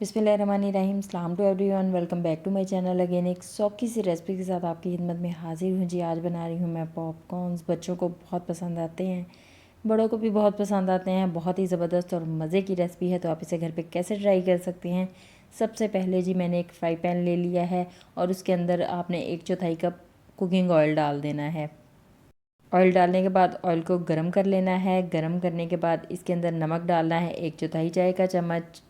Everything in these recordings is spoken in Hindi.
बिस्मिल्लाहिर्रहमानिर्रहीम। अस्सलाम to everyone, welcome back to my channel. Again एक सौखी सी रेसिपी के साथ आपकी खिदमत में हाजिर हूँ जी। आज बना रही हूँ मैं पॉपकॉर्न्स। बच्चों को बहुत पसंद आते हैं, बड़ों को भी बहुत पसंद आते हैं। बहुत ही ज़बरदस्त और मज़े की रेसिपी है, तो आप इसे घर पे कैसे ट्राई कर सकते हैं। सबसे पहले जी मैंने एक फ्राई पैन ले लिया है और उसके अंदर आपने 1/4 कप कुकिंग ऑयल डाल देना है। ऑयल डालने के बाद ऑयल को गर्म कर लेना है। गर्म करने के बाद इसके अंदर नमक डालना है 1/4 चाय का चम्मच।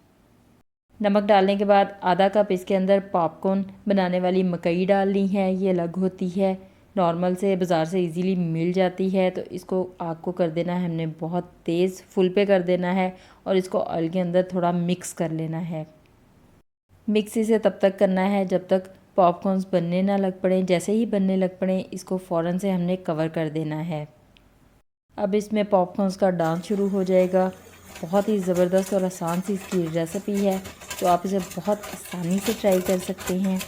नमक डालने के बाद आधा कप इसके अंदर पॉपकॉर्न बनाने वाली मकई डालनी है। ये अलग होती है, नॉर्मल से बाज़ार से इजीली मिल जाती है। तो इसको आग को कर देना है हमने बहुत तेज़, फुल पे कर देना है और इसको ऑयल के अंदर थोड़ा मिक्स कर लेना है। मिक्स इसे तब तक करना है जब तक पॉपकॉर्न्स बनने ना लग पड़े। जैसे ही बनने लग पड़े इसको फ़ौरन से हमने कवर कर देना है। अब इसमें पॉपकॉर्न्स का डांस शुरू हो जाएगा। बहुत ही ज़बरदस्त और आसान सी इसकी रेसिपी है, तो आप इसे बहुत आसानी से ट्राई कर सकते हैं।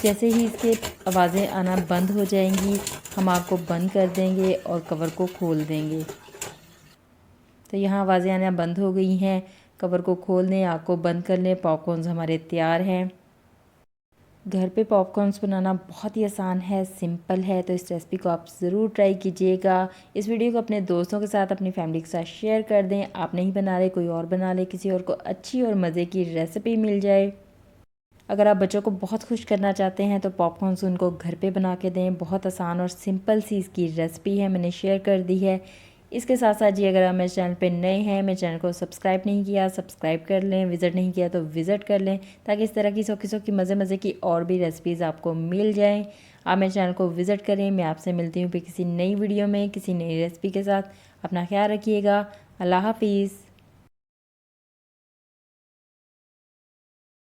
जैसे ही इसके आवाज़ें आना बंद हो जाएंगी हम आग को बंद कर देंगे और कवर को खोल देंगे। तो यहाँ आवाज़ें आना बंद हो गई हैं। कवर को खोल दें, आग को बंद कर लें। पॉपकॉर्न्स हमारे तैयार हैं। घर पे पॉपकॉर्न्स बनाना बहुत ही आसान है, सिंपल है, तो इस रेसिपी को आप ज़रूर ट्राई कीजिएगा। इस वीडियो को अपने दोस्तों के साथ, अपनी फैमिली के साथ शेयर कर दें। आप नहीं बना रहे, कोई और बना ले, किसी और को अच्छी और मज़े की रेसिपी मिल जाए। अगर आप बच्चों को बहुत खुश करना चाहते हैं तो पॉपकॉर्न्स उनको घर पे बना के दें। बहुत आसान और सिंपल सी इसकी रेसिपी है, मैंने शेयर कर दी है। इसके साथ साथ जी अगर आप मेरे चैनल पे नए हैं, मेरे चैनल को सब्सक्राइब नहीं किया, सब्सक्राइब कर लें। विज़िट नहीं किया तो विज़िट कर लें, ताकि इस तरह की सौखी सौखी मज़े मज़े की और भी रेसिपीज़ आपको मिल जाएँ। आप मेरे चैनल को विज़िट करें। मैं आपसे मिलती हूँ फिर किसी नई वीडियो में, किसी नई रेसिपी के साथ। अपना ख्याल रखिएगा। अल्लाह हाफिज़।